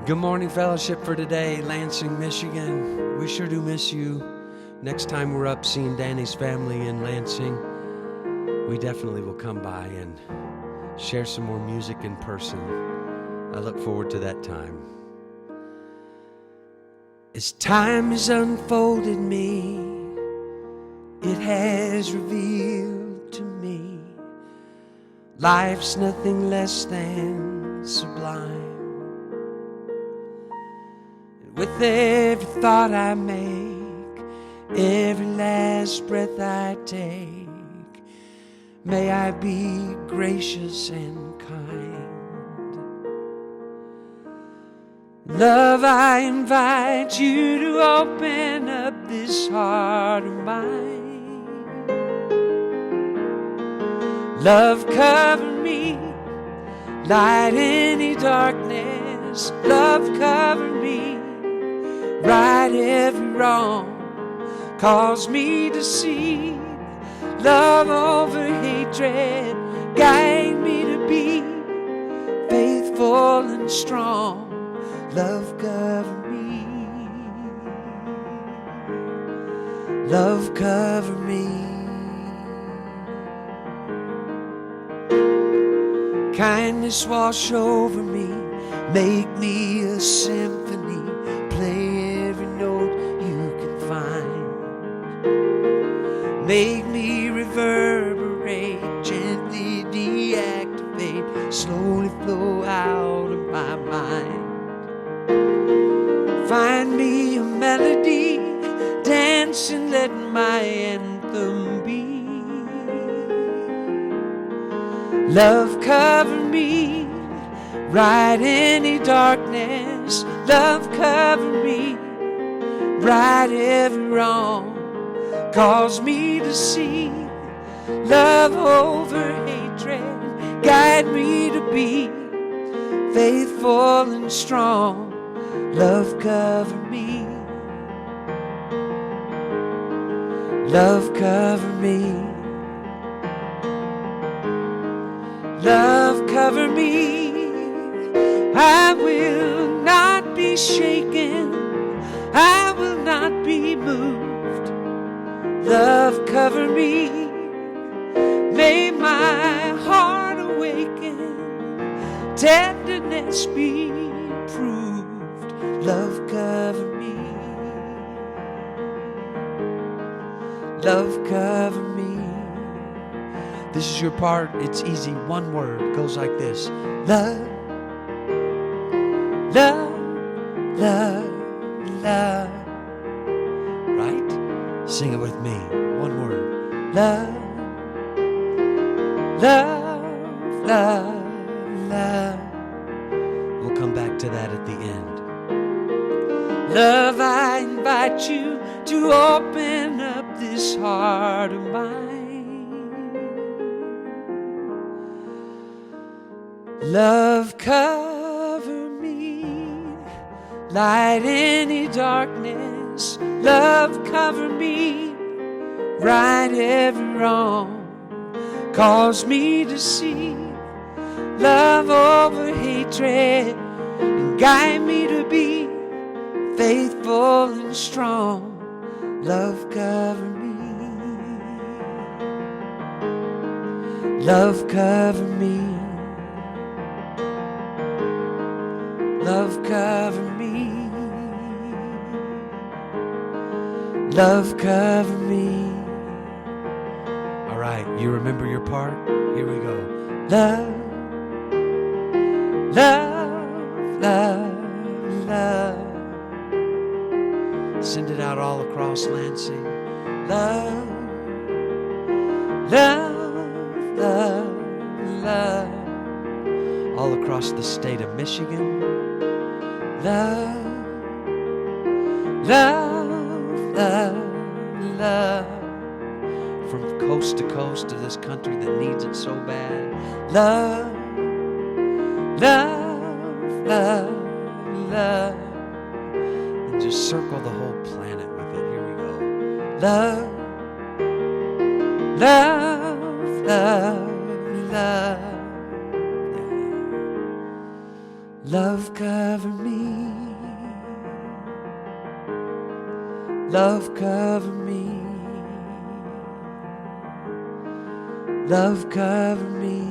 Good morning, fellowship for today, Lansing, Michigan. We sure do miss you. Next time we're up seeing Danny's family in Lansing, we definitely will come by and share some more music in person. I look forward to that time. As time has unfolded me, it has revealed to me life's nothing less than sublime. With every thought I make, every last breath I take, may I be gracious and kind. Love, I invite you to open up this heart of mine. Love, cover me, light any darkness. Love, cover me, right every wrong, cause me to see love over hatred, guide me to be faithful and strong. Love, cover me, love, cover me. Kindness wash over me, make me a symphony, play every note you can find. Make me reverberate, gently deactivate, slowly flow out of my mind. Find me a melody, dance and let my anthem be. Love, cover me, right any darkness. Love, cover me, right every wrong, cause me to see love over hatred, guide me to be faithful and strong. Love, cover me, love, cover me. Love, cover me, I will not be shaken, I will not be moved. Love, cover me, may my heart awaken, tenderness be proved. Love, cover me, love, cover me. This is your part. It's easy. One word goes like this. Love, love, love, love. Right? Sing it with me. One word. Love, love, love, love. We'll come back to that at the end. Love, I invite you to open up this heart of mine. Love, cover me, light any darkness. Love, cover me, right every wrong, cause me to see love over hatred, and guide me to be faithful and strong. Love, cover me, love, cover me. Love, cover me, love, cover me. All right, you remember your part? Here we go. Love, love, love, love. Send it out all across Lansing. Love, love, love, love. All across the state of Michigan. Love, love, love, love. From coast to coast of this country that needs it so bad. Love, love, love, love. And just circle the whole planet with it. Here we go. Love, love, love, love. Love cover me. Love cover me. Love cover me.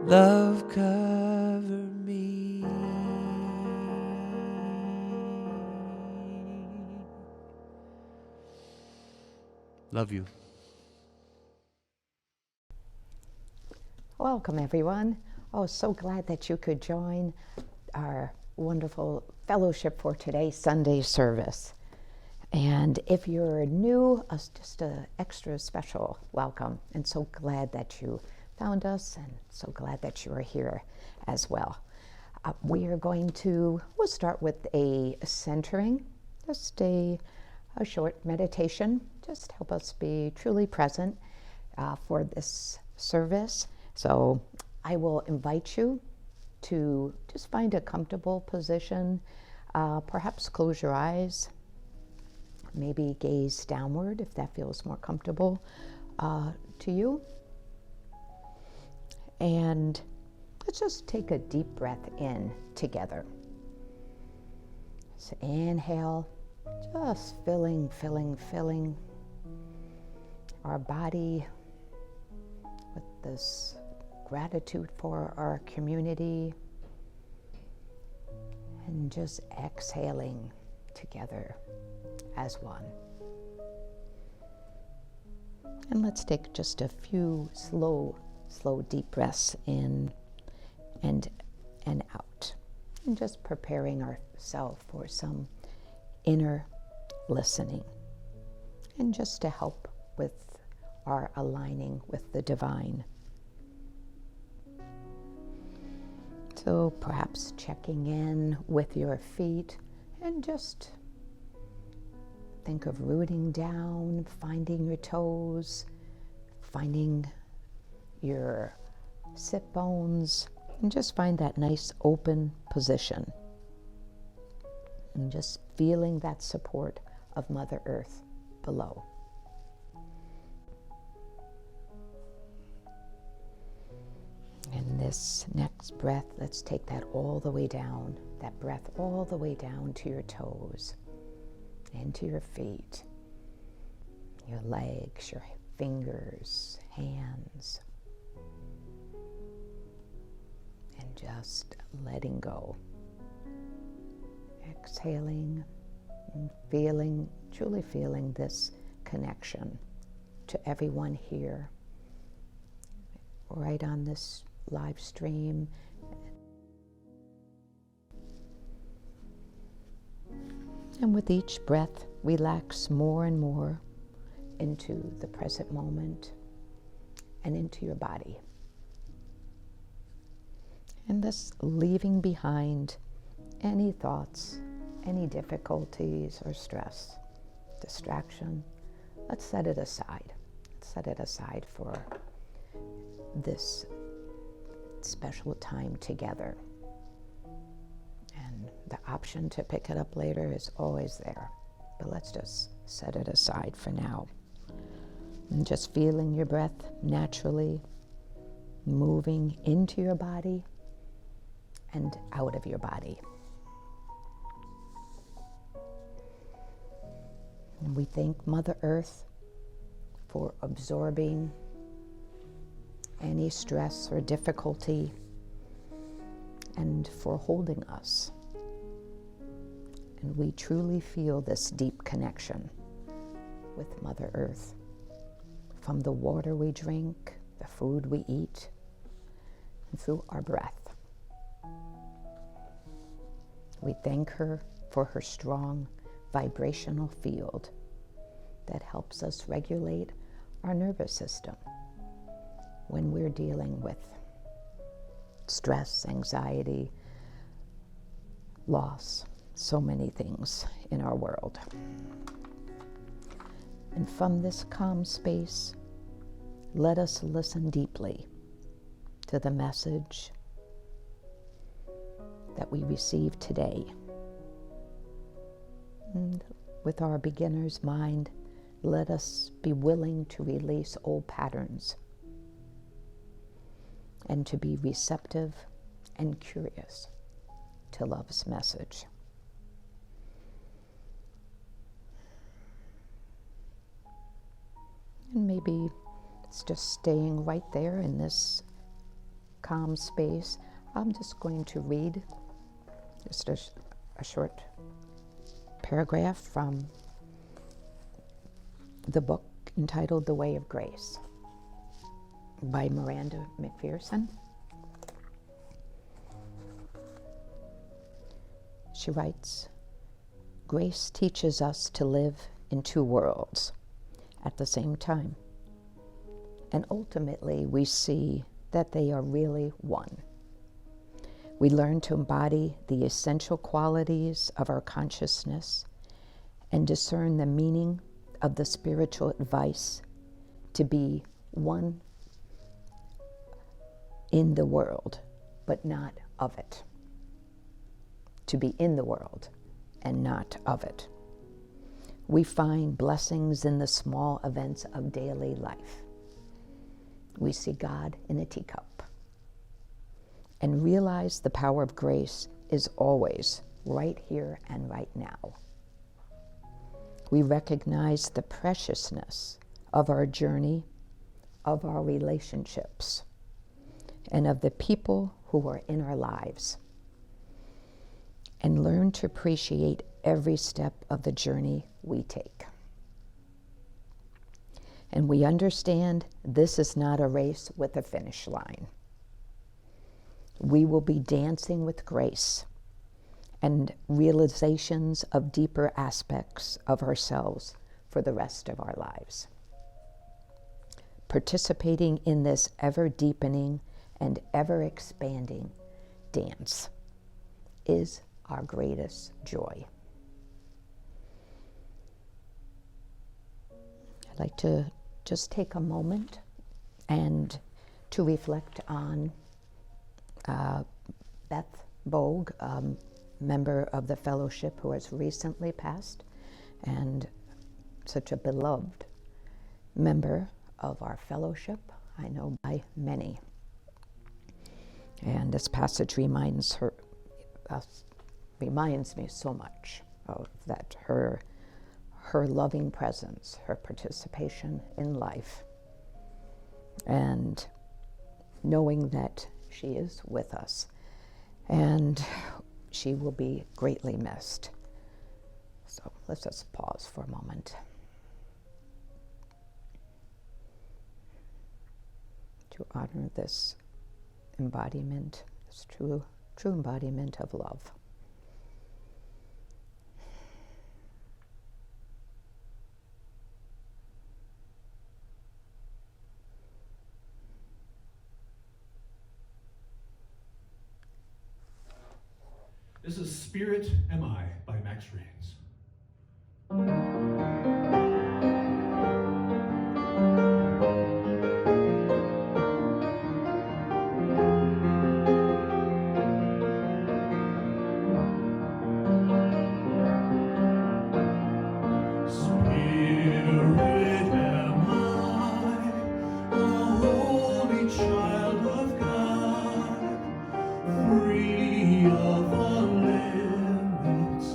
Love cover me. Love you. Welcome, everyone. Oh, so glad that you could join our wonderful fellowship for today's Sunday service. And if you're new, just an extra special welcome. And so glad that you found us, and so glad that you are here as well. We'll start with a centering, just a short meditation, just help us be truly present for this service. So I will invite you to just find a comfortable position, perhaps close your eyes, maybe gaze downward if that feels more comfortable to you. And let's just take a deep breath in together. So inhale, just filling our body with this gratitude for our community, and just exhaling together as one. And let's take just a few slow deep breaths in and out, and just preparing ourselves for some inner listening, and just to help with our aligning with the divine. So perhaps checking in with your feet, and just think of rooting down, finding your toes, finding your sit bones, and just find that nice open position. And just feeling that support of Mother Earth below. And this next breath, let's take that all the way down, that breath all the way down to your toes, into your feet, your legs, your fingers, hands, and just letting go. Exhaling and truly feeling this connection to everyone here, right on this live stream. And with each breath, relax more and more into the present moment and into your body. And thus leaving behind any thoughts, any difficulties or stress, distraction. Let's set it aside. Let's set it aside for this special time together. And the option to pick it up later is always there. But let's just set it aside for now. And just feeling your breath naturally moving into your body and out of your body. And we thank Mother Earth for absorbing any stress or difficulty and for holding us. And we truly feel this deep connection with Mother Earth, from the water we drink, the food we eat, and through our breath. We thank her for her strong vibrational field that helps us regulate our nervous system when we're dealing with stress, anxiety, loss, so many things in our world. And from this calm space, let us listen deeply to the message that we receive today. And with our beginner's mind, let us be willing to release old patterns and to be receptive and curious to love's message. And maybe it's just staying right there in this calm space. I'm just going to read just a short paragraph from the book entitled The Way of Grace by Miranda McPherson. She writes, "Grace teaches us to live in two worlds at the same time, and ultimately we see that they are really one. We learn to embody the essential qualities of our consciousness and discern the meaning of the spiritual advice to be one in the world, but not of it. To be in the world and not of it. We find blessings in the small events of daily life. We see God in a teacup and realize the power of grace is always right here and right now. We recognize the preciousness of our journey, of our relationships, and of the people who are in our lives, and learn to appreciate every step of the journey we take. And we understand this is not a race with a finish line. We will be dancing with grace and realizations of deeper aspects of ourselves for the rest of our lives. Participating in this ever-deepening and ever-expanding dance is our greatest joy." I'd like to just take a moment and to reflect on Beth Bogue, member of the fellowship who has recently passed, and such a beloved member of our fellowship, I know by many. And this passage reminds me so much of that, her loving presence, her participation in life, and knowing that she is with us, and she will be greatly missed. So let's just pause for a moment to honor this embodiment, this true embodiment of love. This is Spirit Am I by Max Rains. Free of the limits,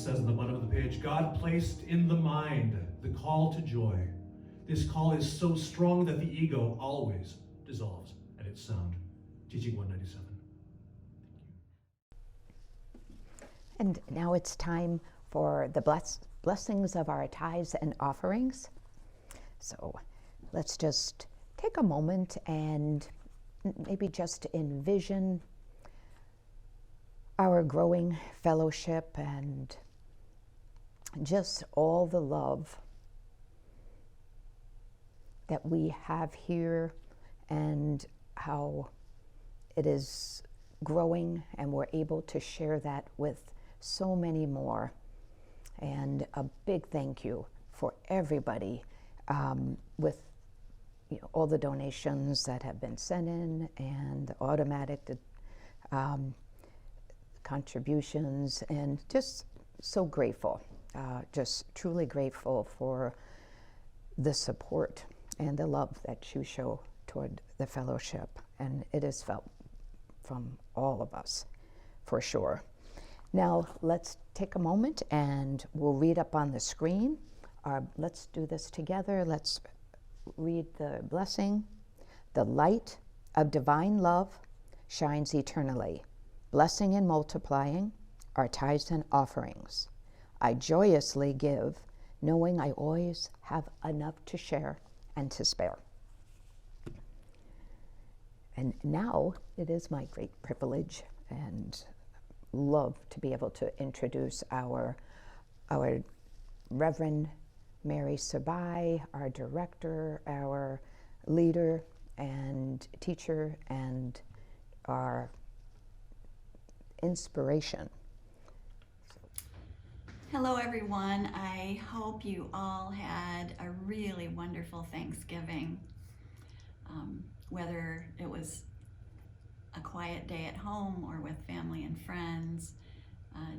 says on the bottom of the page, God placed in the mind the call to joy. This call is so strong that the ego always dissolves at its sound. Teaching 197. And now it's time for the blessings of our tithes and offerings. So let's just take a moment and maybe just envision our growing fellowship and just all the love that we have here and how it is growing, and we're able to share that with so many more. And a big thank you for everybody with all the donations that have been sent in and the automatic contributions, and just so grateful, just truly grateful for the support and the love that you show toward the fellowship. And it is felt from all of us, for sure. Now let's take a moment and we'll read up on the screen. Let's do this together. Let's read the blessing. The light of divine love shines eternally, blessing and multiplying our tithes and offerings. I joyously give, knowing I always have enough to share and to spare. And now it is my great privilege and love to be able to introduce our Reverend Mary Sabai, our director, our leader and teacher, and our inspiration. Hello everyone, I hope you all had a really wonderful Thanksgiving. Whether it was a quiet day at home or with family and friends,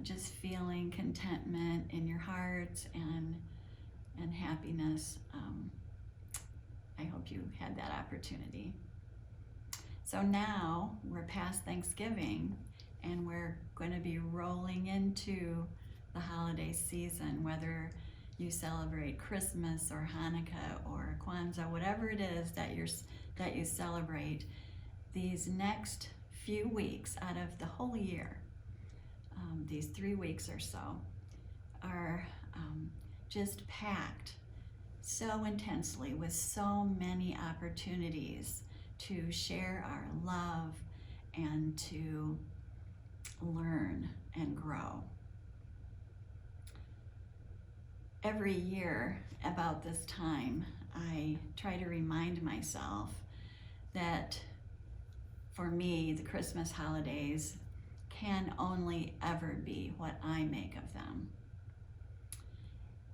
just feeling contentment in your heart and happiness. I hope you had that opportunity. So now we're past Thanksgiving and we're going to be rolling into the holiday season, whether you celebrate Christmas or Hanukkah or Kwanzaa, whatever it is that you celebrate. These next few weeks out of the whole year, these 3 weeks or so, are just packed so intensely with so many opportunities to share our love and to learn and grow. Every year about this time, I try to remind myself that for me, the Christmas holidays can only ever be what I make of them.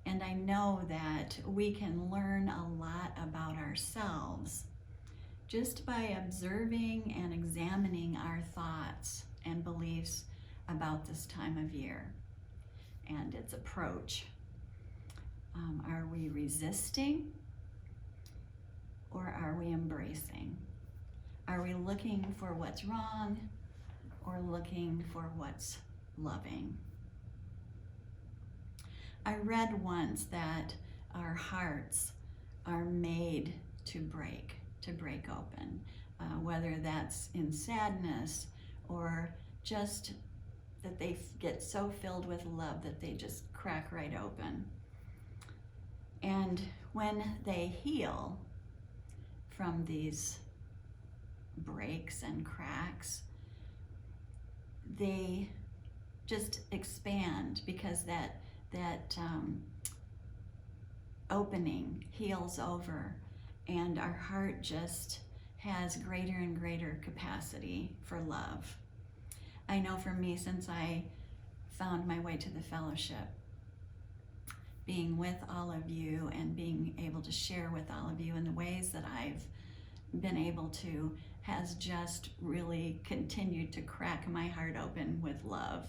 And I know that we can learn a lot about ourselves just by observing and examining our thoughts and beliefs about this time of year and its approach. Are we resisting or are we embracing? Are we looking for what's wrong or looking for what's loving? I read once that our hearts are made to break open, whether that's in sadness or just that they get so filled with love that they just crack right open. And when they heal from these breaks and cracks, they just expand because that opening heals over, and our heart just has greater and greater capacity for love. I know for me, since I found my way to the fellowship, being with all of you and being able to share with all of you in the ways that I've been able to has just really continued to crack my heart open with love.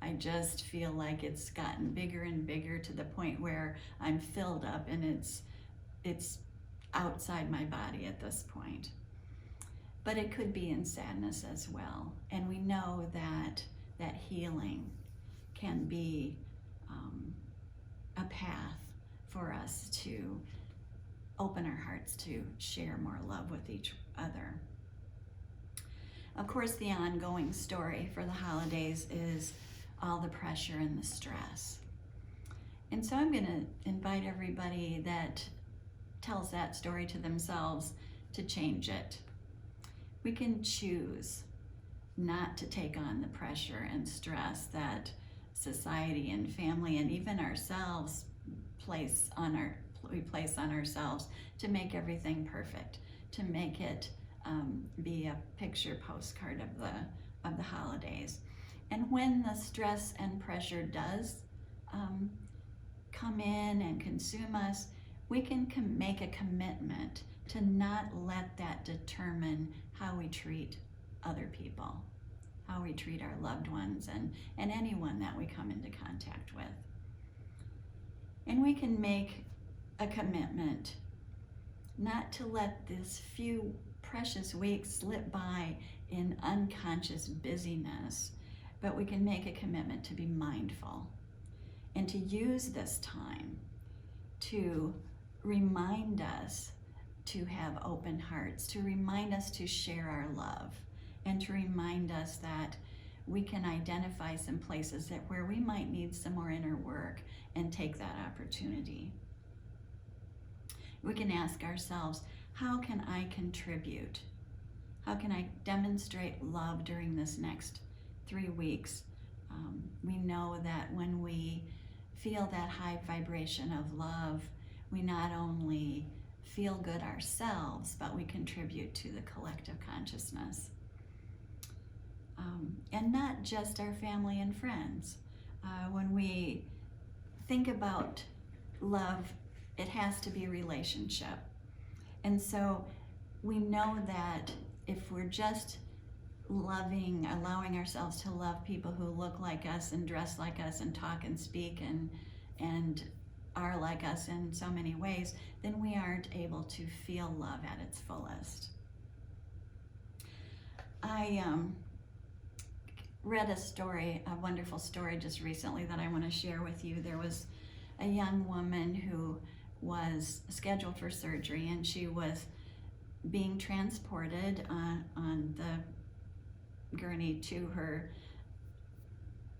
I just feel like it's gotten bigger and bigger to the point where I'm filled up and it's outside my body at this point. But it could be in sadness as well. And we know that healing can be a path for us to open our hearts to share more love with each other. Of course, the ongoing story for the holidays is all the pressure and the stress. And so I'm going to invite everybody that tells that story to themselves to change it. We can choose not to take on the pressure and stress that society and family and even ourselves place on ourselves to make everything perfect, to make it be a picture postcard of the holidays. And when the stress and pressure does come in and consume us, we can make a commitment to not let that determine how we treat other people, how we treat our loved ones and anyone that we come into contact with. And we can make a commitment not to let these few precious weeks slip by in unconscious busyness, but we can make a commitment to be mindful and to use this time to remind us to have open hearts, to remind us to share our love, and to remind us that we can identify some places that where we might need some more inner work and take that opportunity. We can ask ourselves, how can I contribute? How can I demonstrate love during this next 3 weeks? We know that when we feel that high vibration of love, we not only feel good ourselves, but we contribute to the collective consciousness. And not just our family and friends. When we think about love, it has to be a relationship. And so we know that if we're just loving, allowing ourselves to love people who look like us and dress like us and talk and speak and are like us in so many ways, then we aren't able to feel love at its fullest. I read a story, a wonderful story just recently that I want to share with you. There was a young woman who was scheduled for surgery, and she was being transported on the gurney to her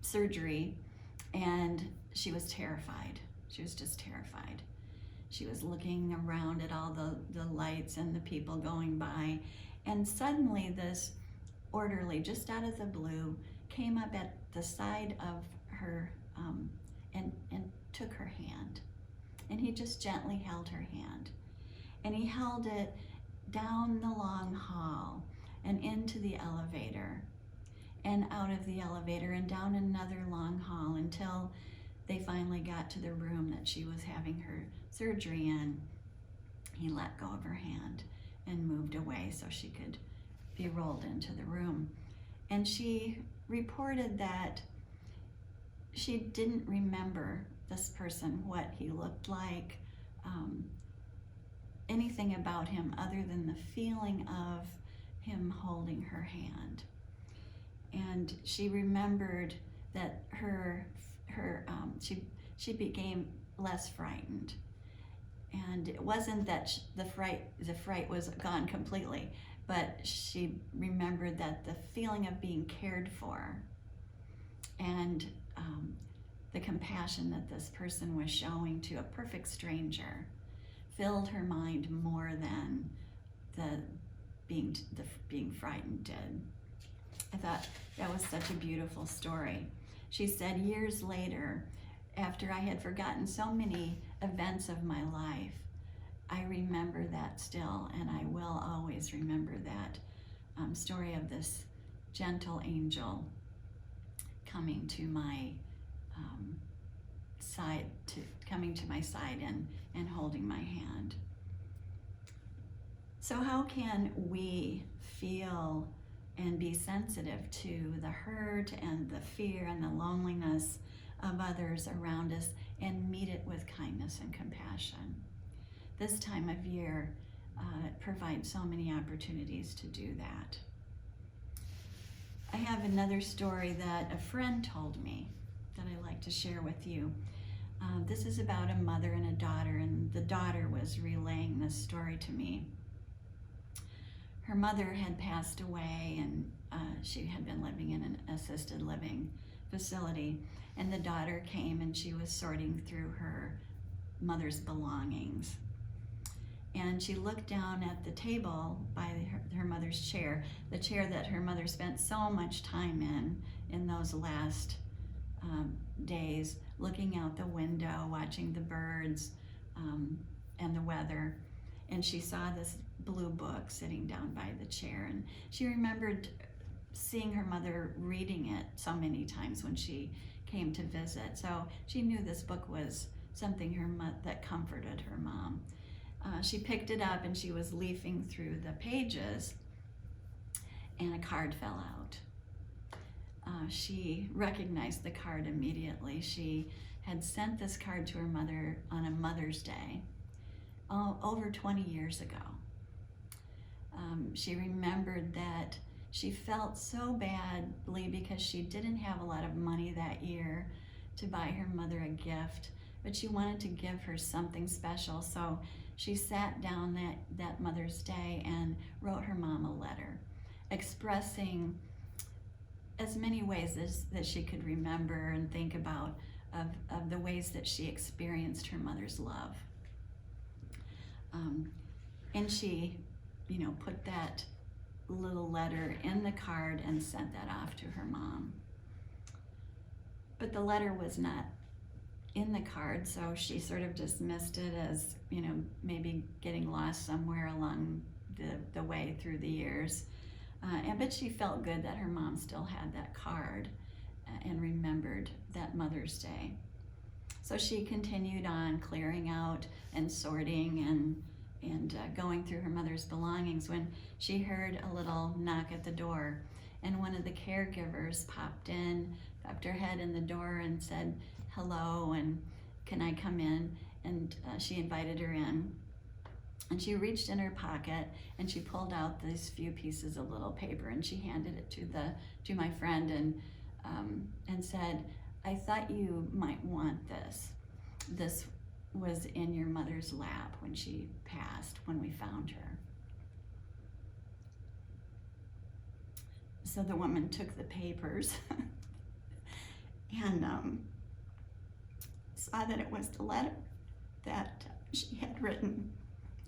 surgery, and she was terrified. She was just terrified. She was looking around at all the lights and the people going by, and suddenly this orderly, just out of the blue, came up at the side of her and took her hand. And he just gently held her hand. And he held it down the long hall and into the elevator and out of the elevator and down another long hall until they finally got to the room that she was having her surgery in. He let go of her hand and moved away so she could be rolled into the room. And she reported that she didn't remember this person, what he looked like, anything about him other than the feeling of him holding her hand. And she remembered that she became less frightened. And it wasn't that the fright was gone completely, but she remembered that the feeling of being cared for and the compassion that this person was showing to a perfect stranger filled her mind more than the being frightened did. I thought that was such a beautiful story. She said, years later, after I had forgotten so many events of my life, I remember that still, and I will always remember that story of this gentle angel coming to my side and holding my hand. So how can we feel and be sensitive to the hurt and the fear and the loneliness of others around us and meet it with kindness and compassion? This time of year provides so many opportunities to do that. I have another story that a friend told me that I like to share with you. This is about a mother and a daughter, and the daughter was relaying this story to me. Her mother had passed away, and she had been living in an assisted living facility, and the daughter came and she was sorting through her mother's belongings. And she looked down at the table by her mother's chair, the chair that her mother spent so much time in those last days, looking out the window, watching the birds and the weather. And she saw this blue book sitting down by the chair, and she remembered seeing her mother reading it so many times when she came to visit. So she knew this book was something that comforted her mom. She picked it up and she was leafing through the pages, and a card fell out. She recognized the card immediately. She had sent this card to her mother on a Mother's Day over 20 years ago. She remembered that she felt so badly because she didn't have a lot of money that year to buy her mother a gift, but she wanted to give her something special. So she sat down that Mother's Day and wrote her mom a letter expressing as many ways that she could remember and think about of the ways that she experienced her mother's love. And she, put that little letter in the card and sent that off to her mom. But the letter was not in the card, so she sort of dismissed it as, maybe getting lost somewhere along the way through the years. But she felt good that her mom still had that card and remembered that Mother's Day. So she continued on clearing out and sorting and going through her mother's belongings when she heard a little knock at the door, and one of the caregivers popped her head in the door and said hello and can I come in, and she invited her in. And she reached in her pocket and she pulled out these few pieces of little paper and she handed it to my friend and said, I thought you might want this. This was in your mother's lap when she passed, when we found her. So the woman took the papers and saw that it was the letter that she had written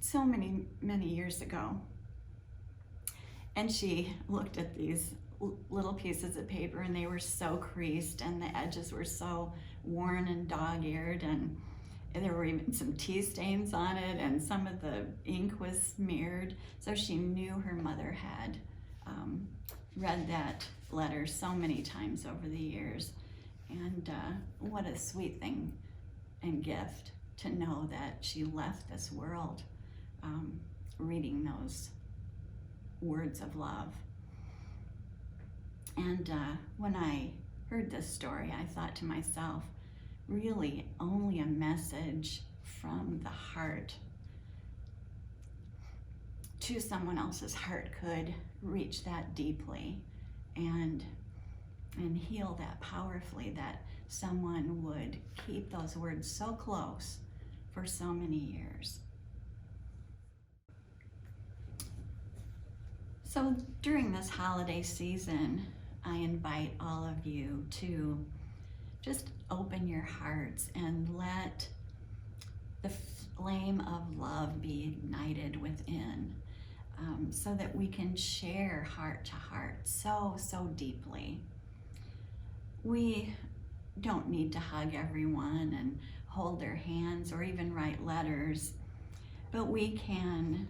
so many years ago. And she looked at these little pieces of paper, and they were so creased and the edges were so worn and dog-eared, and there were even some tea stains on it, and some of the ink was smeared. So she knew her mother had read that letter so many times over the years. And what a sweet thing and gift to know that she left this world reading those words of love. And when I heard this story, I thought to myself, really only a message from the heart to someone else's heart could reach that deeply and heal that powerfully, that someone would keep those words so close for so many years. So during this holiday season, I invite all of you to just open your hearts and let the flame of love be ignited within, so that we can share heart to heart so deeply. We don't need to hug everyone and hold their hands or even write letters, but we can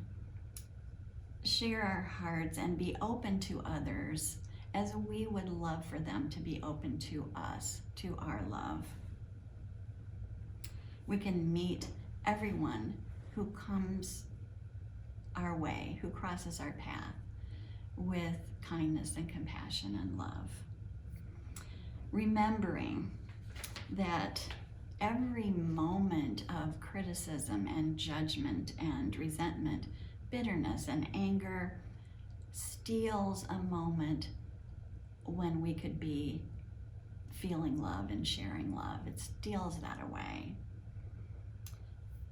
share our hearts and be open to others as we would love for them to be open to us, to our love. We can meet everyone who comes our way, who crosses our path, with kindness and compassion and love. Remembering that every moment of criticism and judgment and resentment, bitterness and anger steals a moment when we could be feeling love and sharing love. It steals that away.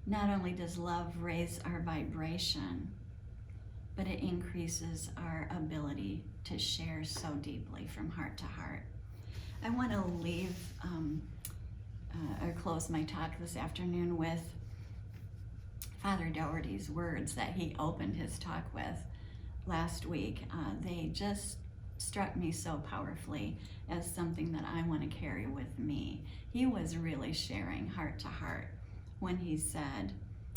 Not only does love raise our vibration, but it increases our ability to share so deeply from heart to heart. I want to leave or close my talk this afternoon with Father Doherty's words that he opened his talk with last week. They just struck me so powerfully as something that I want to carry with me. He was really sharing heart to heart when he said,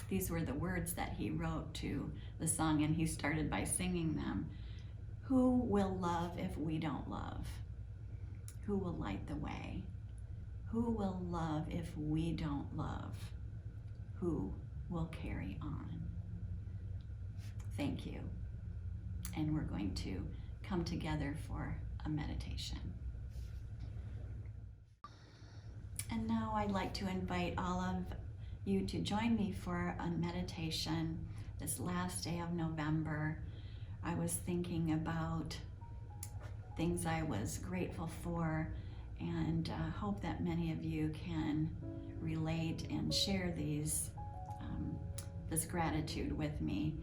these were the words that he wrote to the song, and he started by singing them. Who will love if we don't love? Who will light the way? Who will love if we don't love? Who will carry on? Thank you. And we're going to come together for a meditation. And now I'd like to invite all of you to join me for a meditation this last day of November. I was thinking about things I was grateful for, and hope that many of you can relate and share this gratitude with me,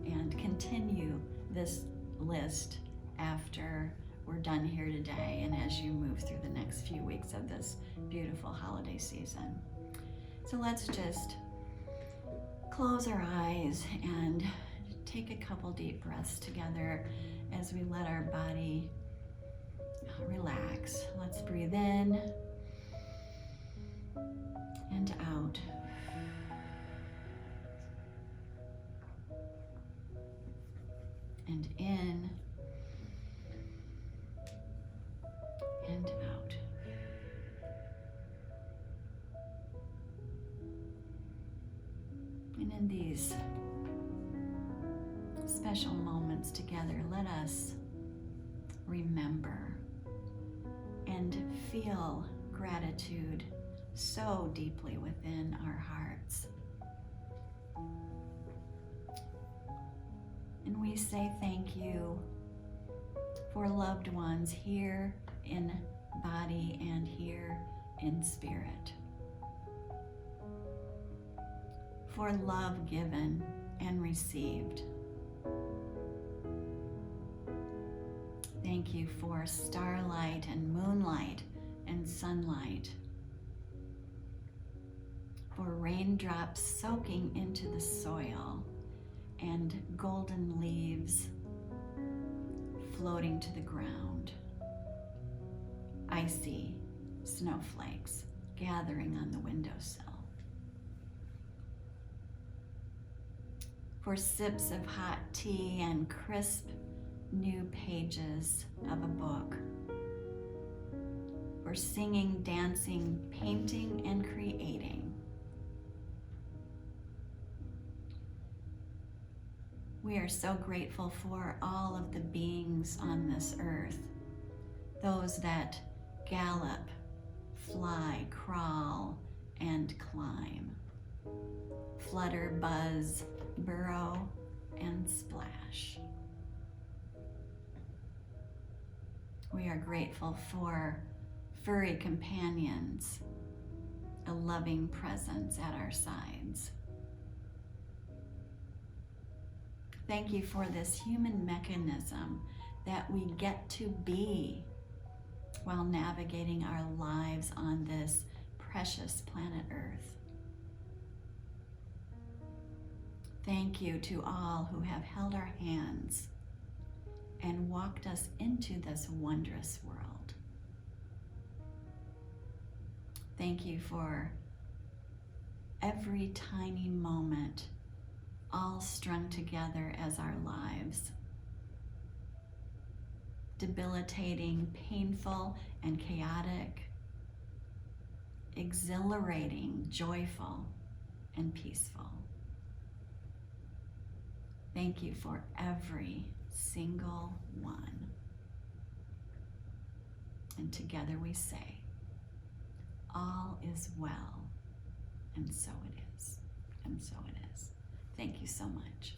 and continue this list after we're done here today and as you move through the next few weeks of this beautiful holiday season. So let's just close our eyes and take a couple deep breaths together as we let our body relax. Let's breathe in and out. And in and out. And in these special moments together, let us remember and feel gratitude so deeply within our hearts. And we say thank you for loved ones here in body and here in spirit. For love given and received. Thank you for starlight and moonlight and sunlight. For raindrops soaking into the soil and golden leaves floating to the ground. Icy snowflakes gathering on the windowsill. For sips of hot tea and crisp new pages of a book. For singing, dancing, painting, and creating. We are so grateful for all of the beings on this earth, those that gallop, fly, crawl, and climb, flutter, buzz, burrow, and splash. We are grateful for furry companions, a loving presence at our sides. Thank you for this human mechanism that we get to be while navigating our lives on this precious planet Earth. Thank you to all who have held our hands and walked us into this wondrous world. Thank you for every tiny moment all strung together as our lives. Debilitating, painful, and chaotic. Exhilarating, joyful, and peaceful. Thank you for every single one. And together we say, all is well, and so it is, and so it is. Thank you so much.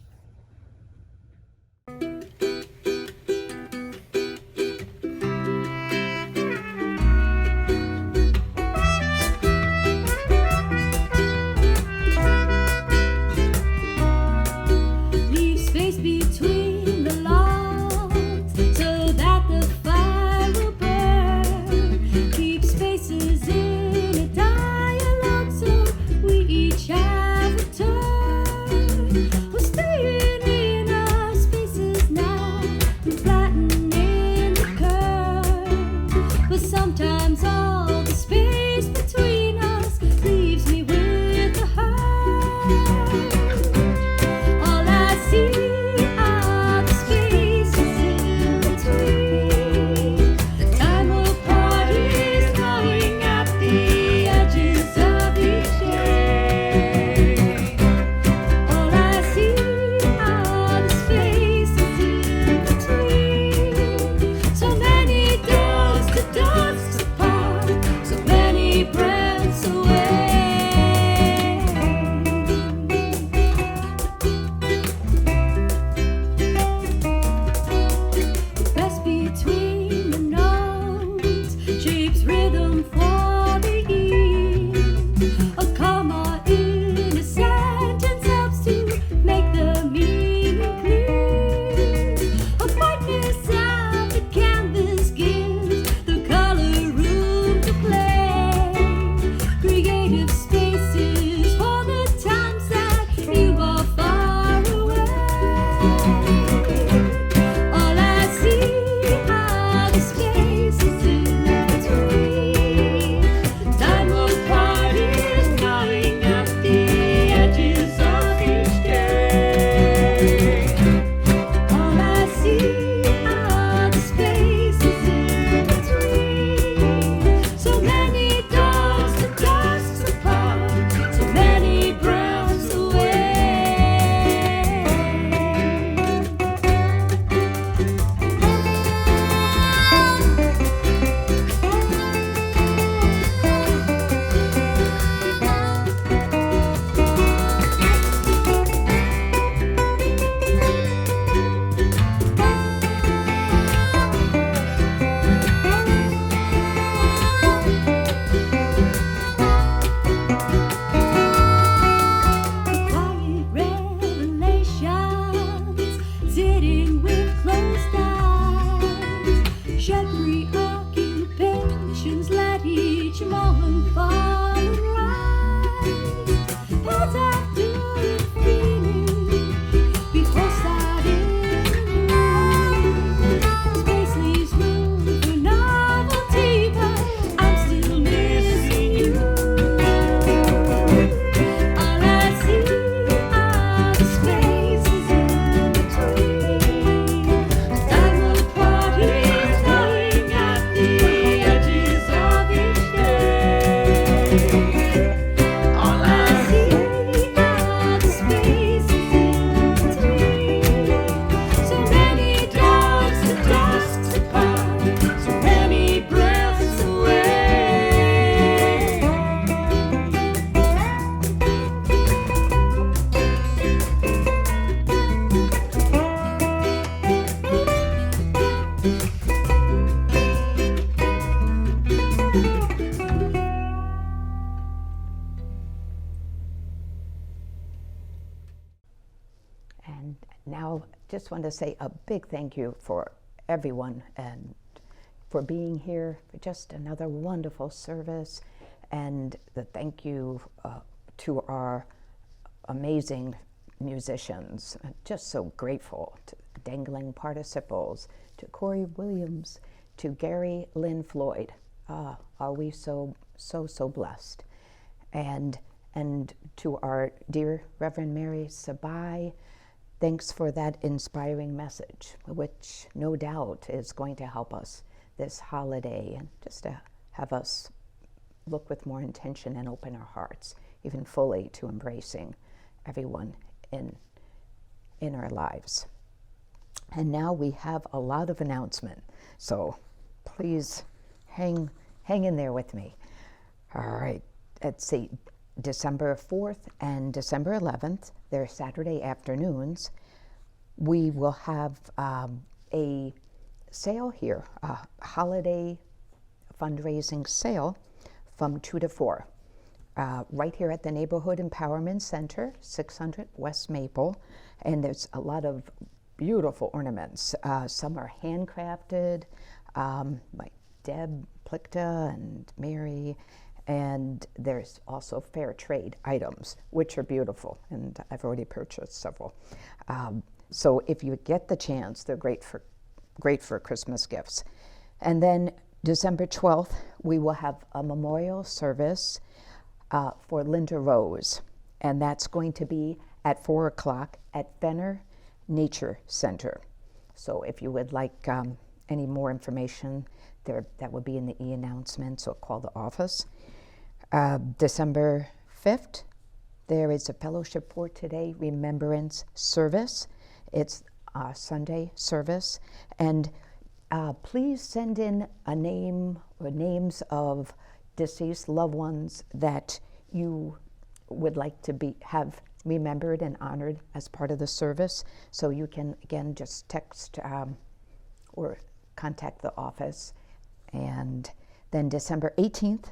all the spaces in between. Time of parties gnawing at the edges of each day. All I see are the spaces in between. So many doors to dust apart, so many breaths away. Quiet revelations, sitting with closed eyes. Shed preoccupations, let each moment fall and rise. As I do it feeling before starting anew. Space leaves room for novelty, but I'm still missing you. All I see are the spaces in between. Time of parties gnawing at the edges of each day. All I see are the spaces in between. So many dogs to dust apart, so many breaths away. And now, just want to say a big thank you for everyone and for being here for just another wonderful service. And the thank you to our amazing musicians. Just so grateful to Dangling Participles, to Corey Williams, to Gary Lynn Floyd. Are we so blessed? And to our dear Reverend Mary Sabai, thanks for that inspiring message, which no doubt is going to help us this holiday and just to have us look with more intention and open our hearts even fully to embracing everyone in our lives. And now we have a lot of announcement, so please hang in there with me. All right, let's see. December 4th and December 11th, they're Saturday afternoons, we will have a sale here, a holiday fundraising sale from 2 to 4, right here at the Neighborhood Empowerment Center, 600 West Maple. And there's a lot of beautiful ornaments. Some are handcrafted by Deb Plickta and Mary. And there's also fair trade items, which are beautiful, and I've already purchased several. So if you get the chance, they're great for Christmas gifts. And then December 12th, we will have a memorial service for Linda Rose, and that's going to be at 4 o'clock at Fenner Nature Center. So if you would like any more information, that would be in the e-announcement, so call the office. December 5th, there is a Fellowship for Today Remembrance Service. It's a Sunday service, and please send in a name or names of deceased loved ones that you would like to have remembered and honored as part of the service. So you can, again, just text or contact the office. And then December 18th,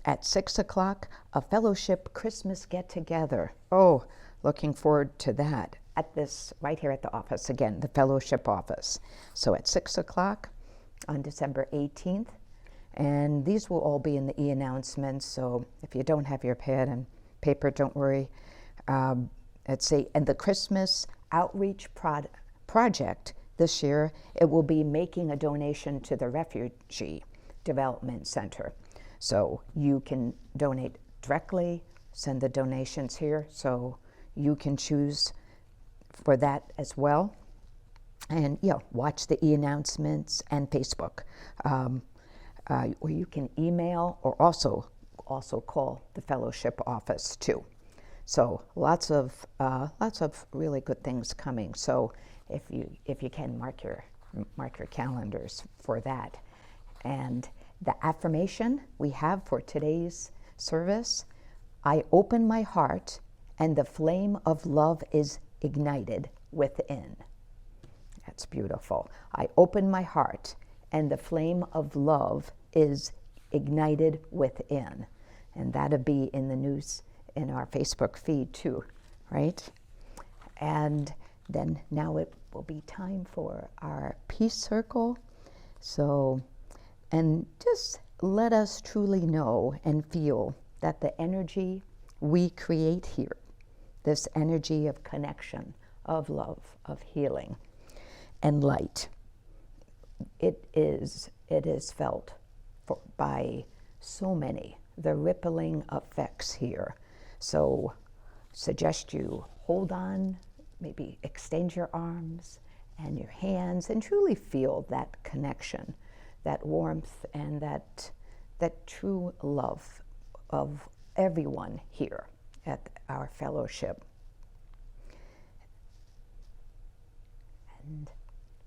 at 6 o'clock, a Fellowship Christmas get-together. Oh, looking forward to that. At this, right here at the office, again, the Fellowship office. So at 6 o'clock on December 18th. And these will all be in the e-announcements, so if you don't have your pad and paper, don't worry. Let's see, and the Christmas Outreach Project, this year, it will be making a donation to the Refugee Development Center. So you can donate directly, send the donations here, so you can choose for that as well. And watch the e-announcements and Facebook. Or you can email or also call the fellowship office too. So lots of really good things coming. So if you can mark your calendars for that. And the affirmation we have for today's service: I open my heart and the flame of love is ignited within. That's beautiful. I open my heart and the flame of love is ignited within. And that'll be in the news in our Facebook feed too, right? And then now it will be time for our peace circle. So, and just let us truly know and feel that the energy we create here, this energy of connection, of love, of healing, and light, it is felt by so many, the rippling effects here. So suggest you hold on, maybe extend your arms and your hands and truly feel that connection, that warmth, and that true love of everyone here at our fellowship. And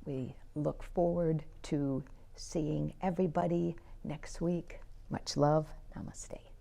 we look forward to seeing everybody next week. Much love. Namaste.